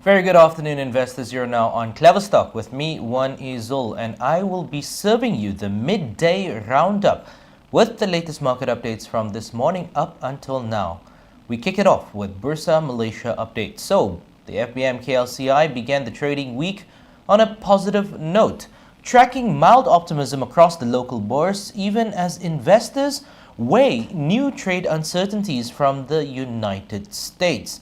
Very good afternoon, investors. You're now on KleverStock with me, Wan Izul, and I will be serving you the midday roundup with the latest market updates from this morning up until now. We kick it off with Bursa Malaysia update. So, the FBM KLCI began the trading week on a positive note, tracking mild optimism across the local bourse, even as investors weigh new trade uncertainties from the United States.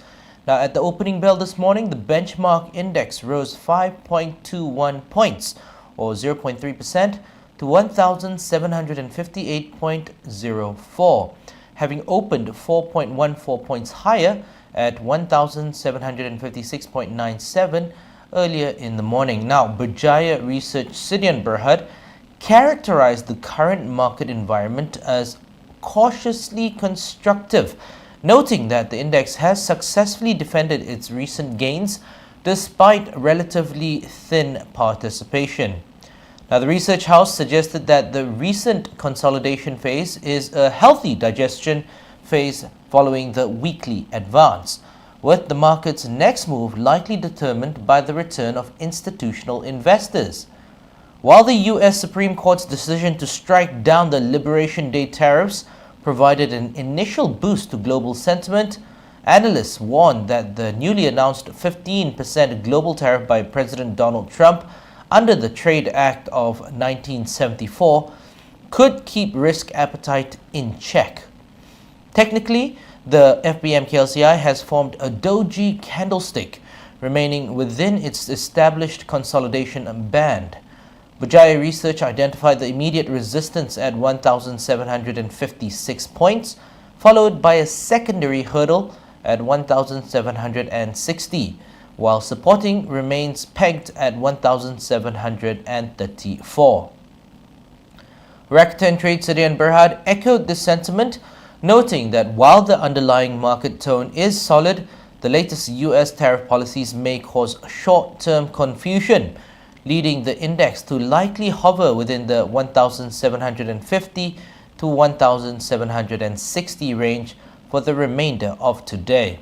Now, at the opening bell this morning, the benchmark index rose 5.21 points, or 0.3%, to 1,758.04, having opened 4.14 points higher at 1,756.97 earlier in the morning. Now, Berjaya Research Sidian Berhad characterized the current market environment as cautiously constructive, noting that the index has successfully defended its recent gains despite relatively thin participation. Now, the research house suggested that the recent consolidation phase is a healthy digestion phase following the weekly advance, with the market's next move likely determined by the return of institutional investors. While the U.S. Supreme Court's decision to strike down the Liberation Day tariffs provided an initial boost to global sentiment, analysts warned that the newly announced 15% global tariff by President Donald Trump under the Trade Act of 1974 could keep risk appetite in check. Technically, the FBM KLCI has formed a doji candlestick, remaining within its established consolidation band. Berjaya Research identified the immediate resistance at 1,756 points, followed by a secondary hurdle at 1,760, while supporting remains pegged at 1,734. Rakuten Trade Sidian Berhad echoed this sentiment, noting that while the underlying market tone is solid, the latest U.S. tariff policies may cause short-term confusion, leading the index to likely hover within the 1,750 to 1,760 range for the remainder of today.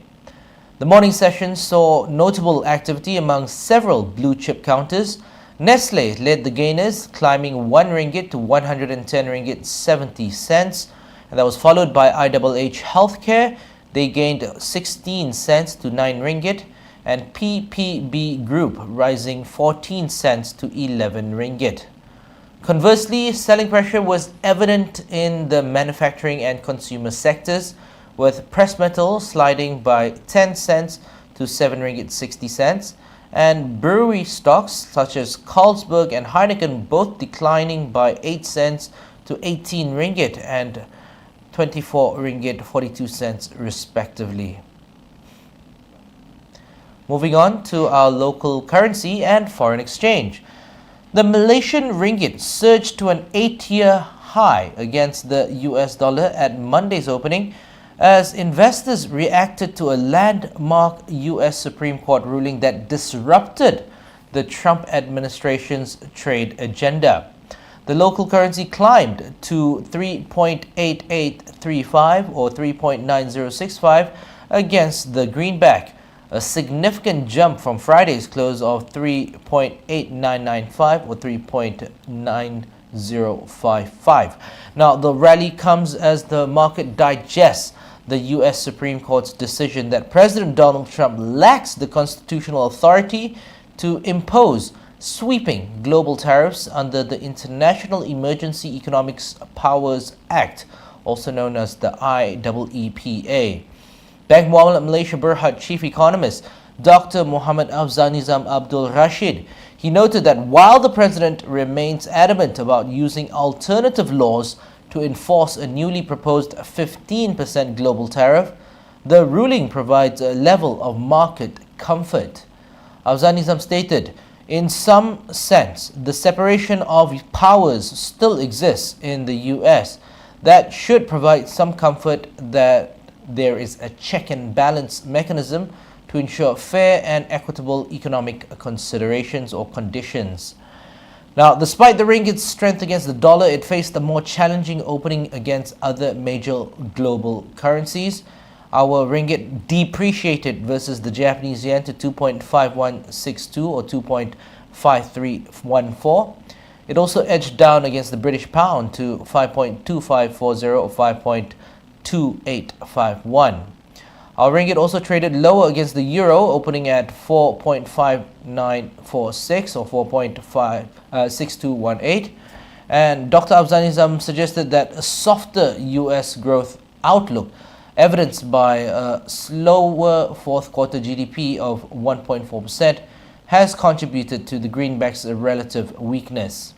The morning session saw notable activity among several blue chip counters. Nestle led the gainers, climbing 1 ringgit to 110 ringgit 70 cents, and that was followed by IHH Healthcare. They gained 16 cents to 9 ringgit, and PPB Group rising 14 cents to 11 ringgit. Conversely, selling pressure was evident in the manufacturing and consumer sectors, with press metal sliding by 10 cents to 7 ringgit 60 cents, and brewery stocks such as Carlsberg and Heineken both declining by 8 cents to 18 ringgit and 24 ringgit 42 cents respectively. Moving on to our local currency and foreign exchange. The Malaysian ringgit surged to an 8-year high against the US dollar at Monday's opening as investors reacted to a landmark US Supreme Court ruling that disrupted the Trump administration's trade agenda. The local currency climbed to 3.8835 or 3.9065 against the greenback, a significant jump from Friday's close of 3.8995 or 3.9055. Now, the rally comes as the market digests the U.S. Supreme Court's decision that President Donald Trump lacks the constitutional authority to impose sweeping global tariffs under the International Emergency Economics Powers Act, also known as the IEEPA. Bank Muamalat Malaysia Berhad Chief Economist Dr. Muhammad Afzal Abdul Rashid, he noted that while the president remains adamant about using alternative laws to enforce a newly proposed 15% global tariff, the ruling provides a level of market comfort. Afzal stated, in some sense, the separation of powers still exists in the US. That should provide some comfort that there is a check and balance mechanism to ensure fair and equitable economic considerations or conditions. Now, despite the ringgit's strength against the dollar, it faced a more challenging opening against other major global currencies. our ringgit depreciated versus the Japanese yen to 2.5162 or 2.5314. It also edged down against the British pound to 5.2540 or 5.2851. Our ringgit also traded lower against the euro, opening at 4.5946 or 4.6218. And Dr. Abzanizam suggested that a softer US growth outlook, evidenced by a slower fourth quarter GDP of 1.4%, has contributed to the greenback's relative weakness.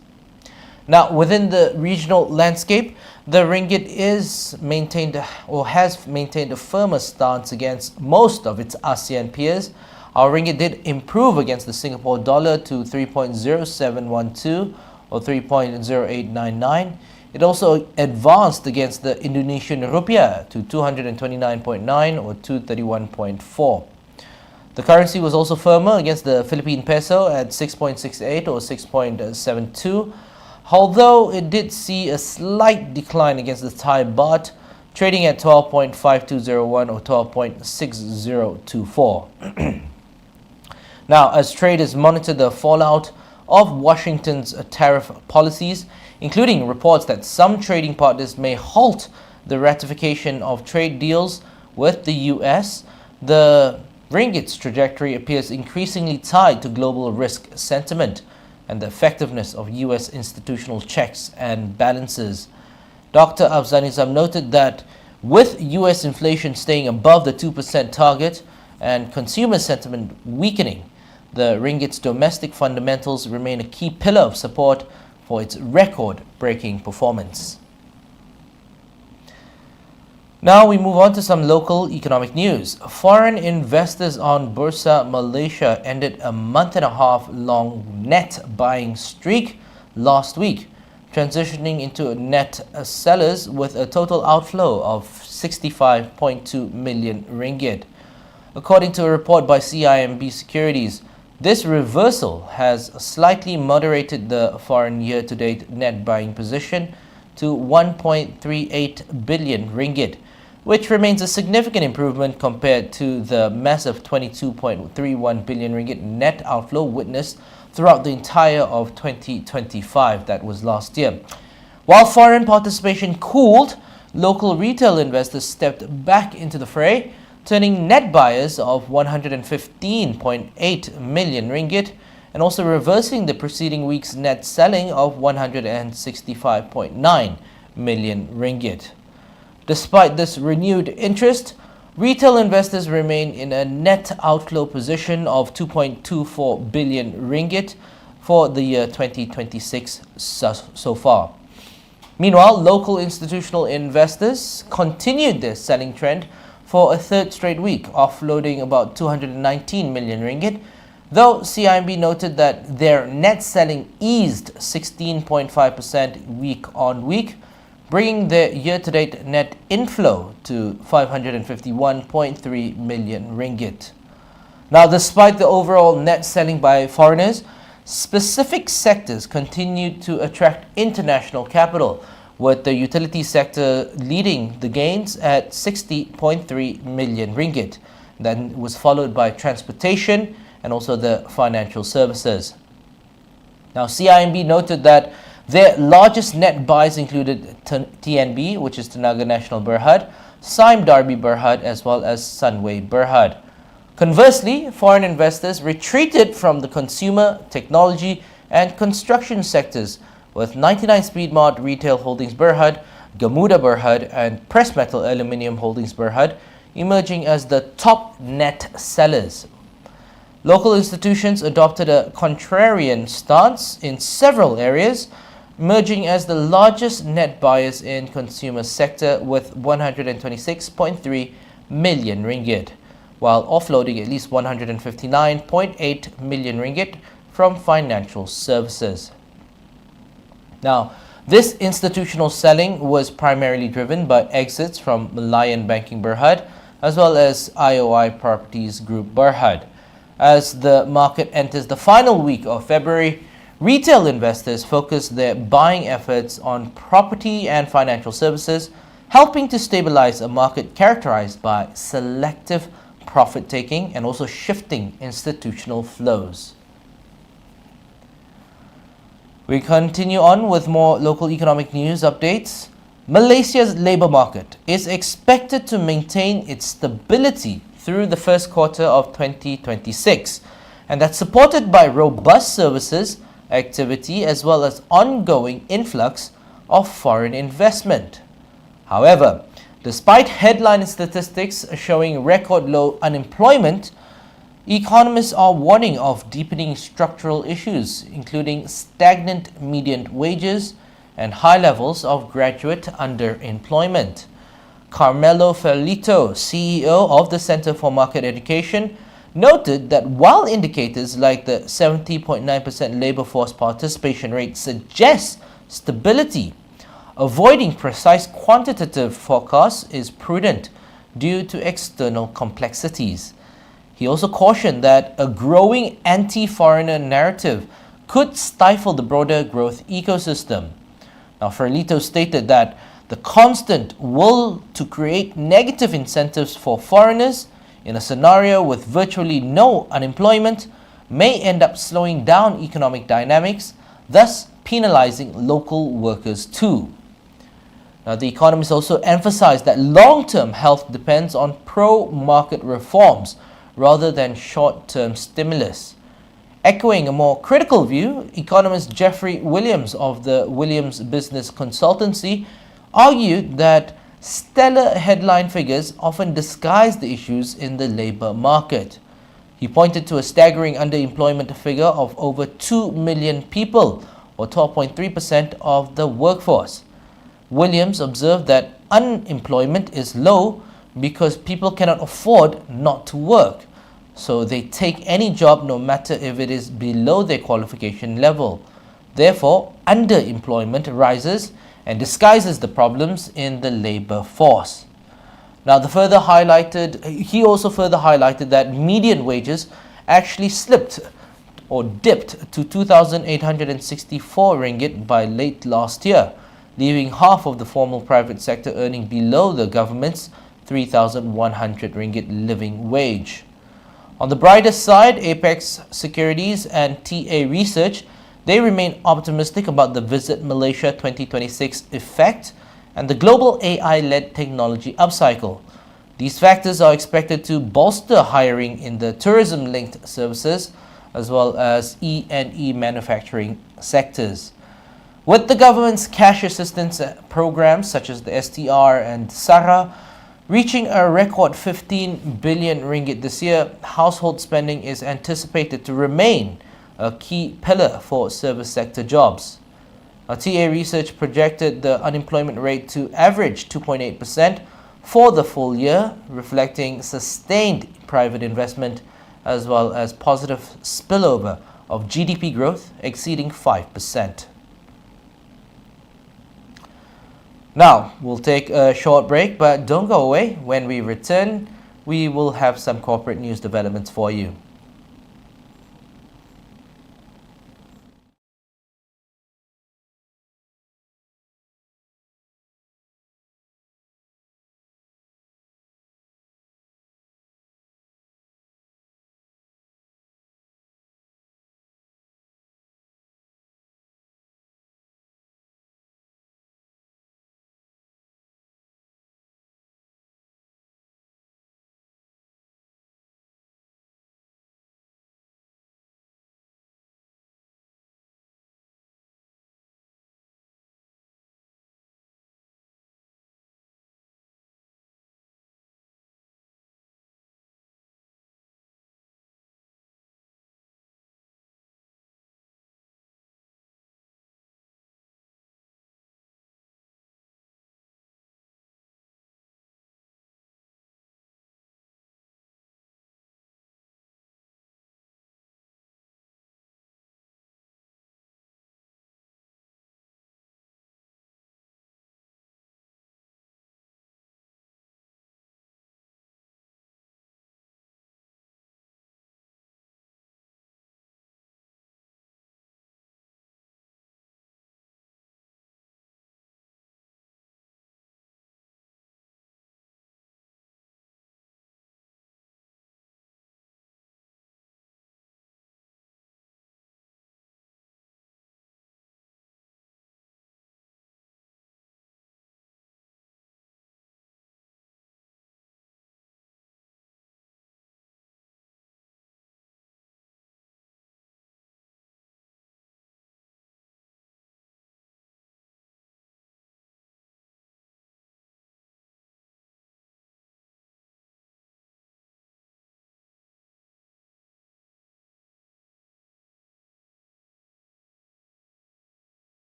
Now, within the regional landscape, the ringgit has maintained a firmer stance against most of its ASEAN peers. Our ringgit did improve against the Singapore dollar to 3.0712 or 3.0899. It also advanced against the Indonesian rupiah to 229.9 or 231.4. The currency was also firmer against the Philippine peso at 6.68 or 6.72, although it did see a slight decline against the Thai baht, trading at 12.5201 or 12.6024. Now, as traders monitor the fallout of Washington's tariff policies, including reports that some trading partners may halt the ratification of trade deals with the US, the ringgit's trajectory appears increasingly tied to global risk sentiment and the effectiveness of US institutional checks and balances. Dr. Abzanizam noted that with US inflation staying above the 2% target and consumer sentiment weakening, the ringgit's domestic fundamentals remain a key pillar of support for its record-breaking performance. Now we move on to some local economic news. Foreign investors on Bursa Malaysia ended a month-and-a-half-long net buying streak last week, transitioning into net sellers with a total outflow of 65.2 million ringgit. According to a report by CIMB Securities, this reversal has slightly moderated the foreign year-to-date net buying position to 1.38 billion ringgit, which remains a significant improvement compared to the massive 22.31 billion ringgit net outflow witnessed throughout the entire of 2025, that was last year. While foreign participation cooled, local retail investors stepped back into the fray, turning net buyers of 115.8 million ringgit and also reversing the preceding week's net selling of 165.9 million ringgit. Despite this renewed interest, retail investors remain in a net outflow position of 2.24 billion ringgit for the year 2026 so far. Meanwhile, local institutional investors continued their selling trend for a third straight week, offloading about 219 million ringgit, though CIMB noted that their net selling eased 16.5% week on week, bringing their year-to-date net inflow to 551.3 million ringgit. Now, despite the overall net selling by foreigners, specific sectors continued to attract international capital, with the utility sector leading the gains at 60.3 million ringgit. Then it was followed by transportation and also the financial services. Now, CIMB noted that their largest net buys included TNB, which is Tenaga Nasional Berhad, Sime Darby Berhad, as well as Sunway Berhad. Conversely, foreign investors retreated from the consumer, technology, and construction sectors, with 99 Speedmart Retail Holdings Berhad, Gamuda Berhad, and Press Metal Aluminium Holdings Berhad emerging as the top net sellers. Local institutions adopted a contrarian stance in several areas, emerging as the largest net buyers in consumer sector with 126.3 million ringgit, while offloading at least 159.8 million ringgit from financial services. Now, this institutional selling was primarily driven by exits from Malayan Banking Berhad as well as IOI Properties Group Berhad. As the market enters the final week of February, retail investors focus their buying efforts on property and financial services, helping to stabilize a market characterized by selective profit-taking and also shifting institutional flows. We continue on with more local economic news updates. Malaysia's labour market is expected to maintain its stability through the first quarter of 2026, and that's supported by robust services activity as well as ongoing influx of foreign investment. However, despite headline statistics showing record low unemployment, economists are warning of deepening structural issues, including stagnant median wages and high levels of graduate underemployment. Carmelo Felito, CEO of the Center for Market Education, noted that while indicators like the 70.9% labor force participation rate suggest stability, avoiding precise quantitative forecasts is prudent due to external complexities. He also cautioned that a growing anti-foreigner narrative could stifle the broader growth ecosystem. Now, Ferlito stated that the constant will to create negative incentives for foreigners in a scenario with virtually no unemployment may end up slowing down economic dynamics, thus penalizing local workers too. Now, the economist also emphasized that long-term health depends on pro-market reforms rather than short-term stimulus. Echoing a more critical view, economist Jeffrey Williams of the Williams Business Consultancy argued that stellar headline figures often disguise the issues in the labor market. He pointed to a staggering underemployment figure of over 2 million people, or 12.3% of the workforce. Williams observed that unemployment is low because people cannot afford not to work, so they take any job no matter if it is below their qualification level. Therefore, underemployment rises and disguises the problems in the labor force. Now, he also further highlighted that median wages actually slipped or dipped to 2,864 ringgit by late last year, leaving half of the formal private sector earning below the government's 3,100 ringgit living wage. On the brighter side, Apex Securities and TA Research, they remain optimistic about the Visit Malaysia 2026 effect and the global AI-led technology upcycle. These factors are expected to bolster hiring in the tourism-linked services as well as E&E manufacturing sectors. With the government's cash assistance programs such as the STR and SARA reaching a record 15 billion ringgit this year, household spending is anticipated to remain a key pillar for service sector jobs. TA Research projected the unemployment rate to average 2.8% for the full year, reflecting sustained private investment as well as positive spillover of GDP growth exceeding 5%. Now, we'll take a short break, but don't go away. When we return, we will have some corporate news developments for you.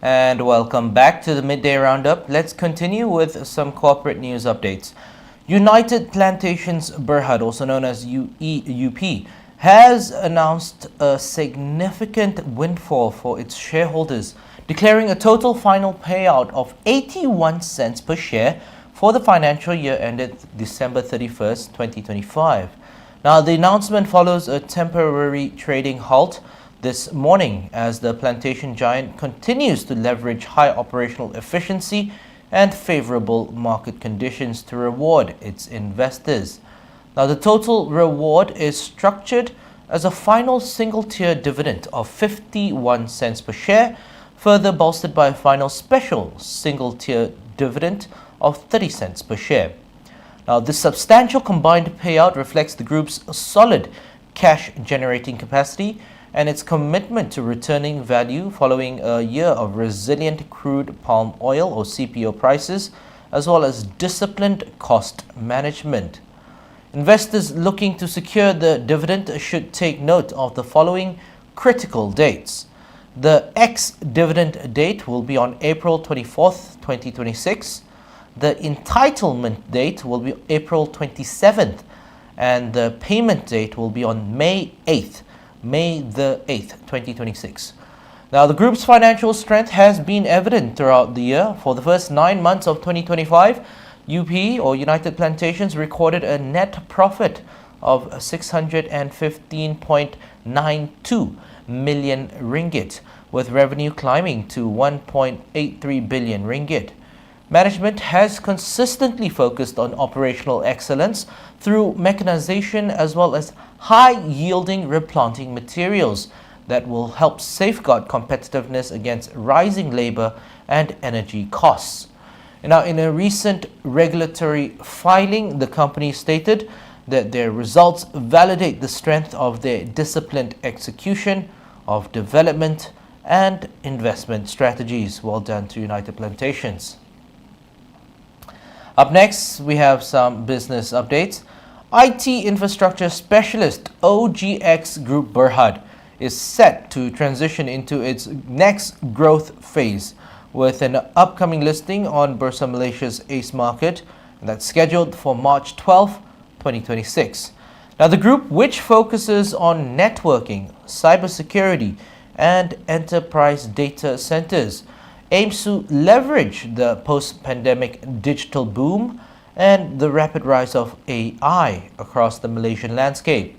And welcome back to the Midday Roundup. Let's continue with some corporate news updates. United Plantations Berhad, also known as UP, has announced a significant windfall for its shareholders, declaring a total final payout of 81 cents per share for the financial year ended December 31st, 2025. Now, the announcement follows a temporary trading halt this morning as the plantation giant continues to leverage high operational efficiency and favorable market conditions to reward its investors. Now, the total reward is structured as a final single-tier dividend of 51 cents per share, further bolstered by a final special single-tier dividend of 30 cents per share. Now, this substantial combined payout reflects the group's solid cash-generating capacity and its commitment to returning value following a year of resilient crude palm oil or CPO prices, as well as disciplined cost management. Investors looking to secure the dividend should take note of the following critical dates. The ex-dividend date will be on April 24th, 2026. The entitlement date will be April 27th, and the payment date will be on May the 8th, 2026. Now, the group's financial strength has been evident throughout the year. For the first 9 months of 2025, UP or United Plantations recorded a net profit of 615.92 million ringgit, with revenue climbing to 1.83 billion ringgit. Management has consistently focused on operational excellence through mechanization as well as high-yielding replanting materials that will help safeguard competitiveness against rising labor and energy costs. Now, in a recent regulatory filing, the company stated that their results validate the strength of their disciplined execution of development and investment strategies. Well done to United Plantations. Up next, we have some business updates. IT infrastructure specialist OGX Group Berhad is set to transition into its next growth phase with an upcoming listing on Bursa Malaysia's ACE market that's scheduled for March 12, 2026. Now, the group, which focuses on networking, cybersecurity, and enterprise data centers, aims to leverage the post-pandemic digital boom and the rapid rise of AI across the Malaysian landscape.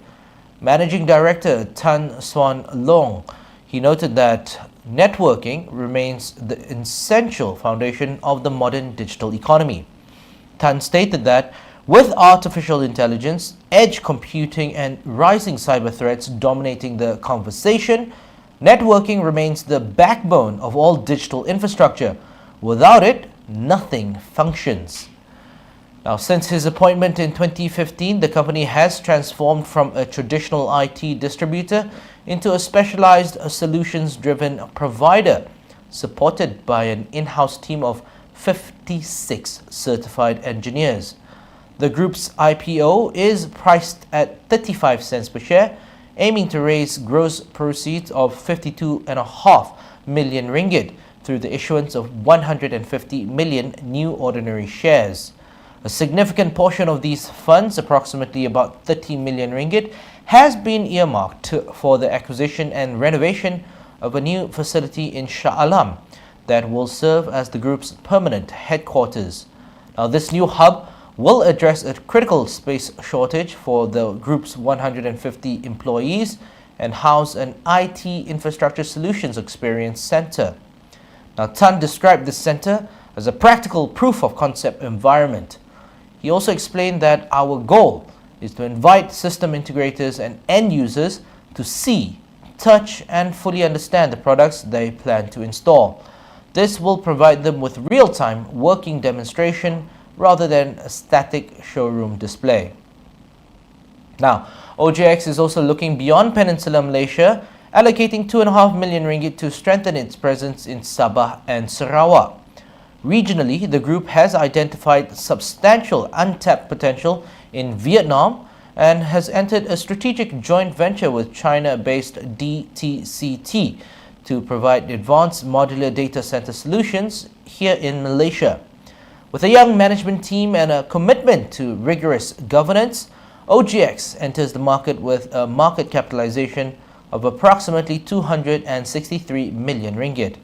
Managing Director Tan Swan Long, he noted that networking remains the essential foundation of the modern digital economy. Tan stated that with artificial intelligence, edge computing, and rising cyber threats dominating the conversation, networking remains the backbone of all digital infrastructure. Without it, nothing functions. Now, since his appointment in 2015, the company has transformed from a traditional IT distributor into a specialized solutions-driven provider, supported by an in-house team of 56 certified engineers. The group's IPO is priced at 35 cents per share, aiming to raise gross proceeds of 52.5 million ringgit through the issuance of 150 million new ordinary shares. A significant portion of these funds, approximately about 30 million ringgit, has been earmarked for the acquisition and renovation of a new facility in Shah Alam that will serve as the group's permanent headquarters. Now, this new hub will address a critical space shortage for the group's 150 employees and house an IT infrastructure solutions experience center. Now, Tan described this center as a practical proof of concept environment. He also explained that our goal is to invite system integrators and end users to see, touch, and fully understand the products they plan to install. This will provide them with real-time working demonstration rather than a static showroom display. Now, OGX is also looking beyond Peninsular Malaysia, allocating 2.5 million ringgit to strengthen its presence in Sabah and Sarawak. Regionally, the group has identified substantial untapped potential in Vietnam and has entered a strategic joint venture with China-based DTCT to provide advanced modular data center solutions here in Malaysia. With a young management team and a commitment to rigorous governance, OGX enters the market with a market capitalization of approximately 263 million ringgit.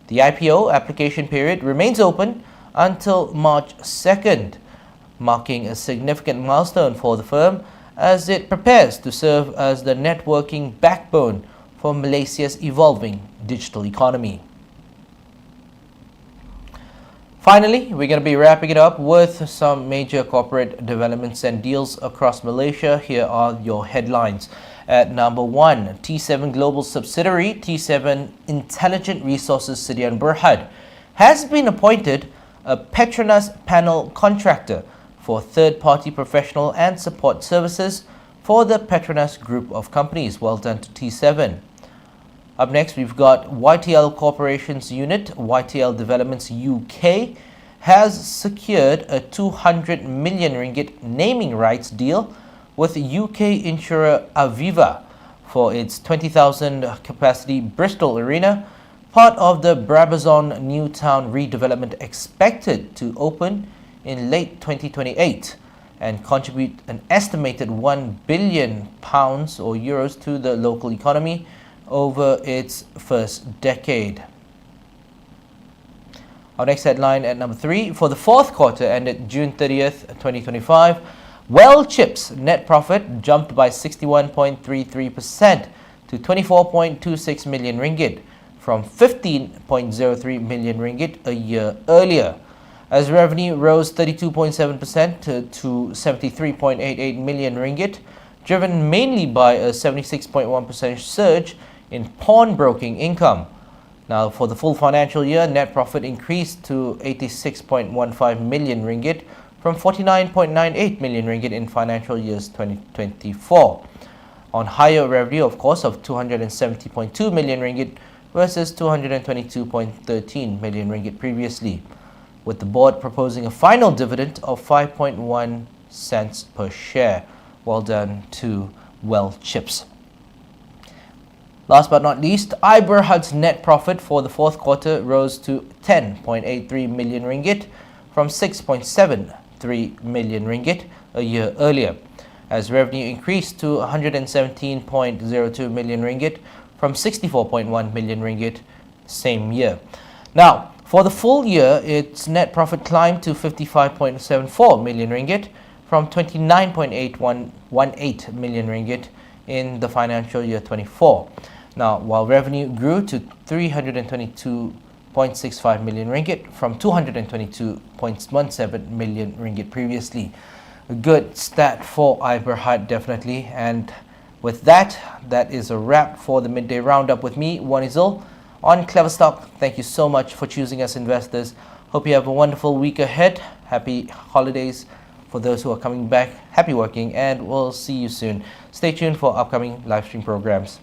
The IPO application period remains open until March 2nd, marking a significant milestone for the firm as it prepares to serve as the networking backbone for Malaysia's evolving digital economy. Finally, we're going to be wrapping it up with some major corporate developments and deals across Malaysia. Here are your headlines. At number 1, T7 Global subsidiary T7 Intelligent Resources Sdn Bhd has been appointed a Petronas panel contractor for third-party professional and support services for the Petronas group of companies. Well done to T7. Up next, we've got YTL Corporation's unit, YTL Developments UK, has secured a 200 million ringgit naming rights deal with UK insurer Aviva for its 20,000 capacity Bristol Arena, part of the Brabazon New Town redevelopment expected to open in late 2028 and contribute an estimated £1 billion or euros to the local economy over its first decade. Our next headline at number 3, for the fourth quarter ended June 30th, 2025, Well Chips net profit jumped by 61.33% to 24.26 million ringgit from 15.03 million ringgit a year earlier, as revenue rose 32.7% to 73.88 million ringgit, driven mainly by a 76.1% surge in pawnbroking income. Now, for the full financial year, net profit increased to 86.15 million ringgit from 49.98 million ringgit in financial years 2024, on higher revenue, of course, of 270.2 million ringgit versus 222.13 million ringgit previously, with the board proposing a final dividend of 5.1 cents per share. Well done to Well Chips. Last but not least, iBerhad's net profit for the fourth quarter rose to 10.83 million ringgit from 6.73 million ringgit a year earlier, as revenue increased to 117.02 million ringgit from 64.1 million ringgit same year. Now, for the full year, its net profit climbed to 55.74 million ringgit from 29.8118 million ringgit in the financial year 24. Now, while revenue grew to 322.65 million ringgit from 222.17 million ringgit previously. A good stat for iBerhad, definitely. And with that, that is a wrap for the Midday Roundup with me, Wanizul, on KleverStock. Thank you so much for choosing us investors. Hope you have a wonderful week ahead. Happy holidays for those who are coming back. Happy working, and we'll see you soon. Stay tuned for upcoming live stream programs.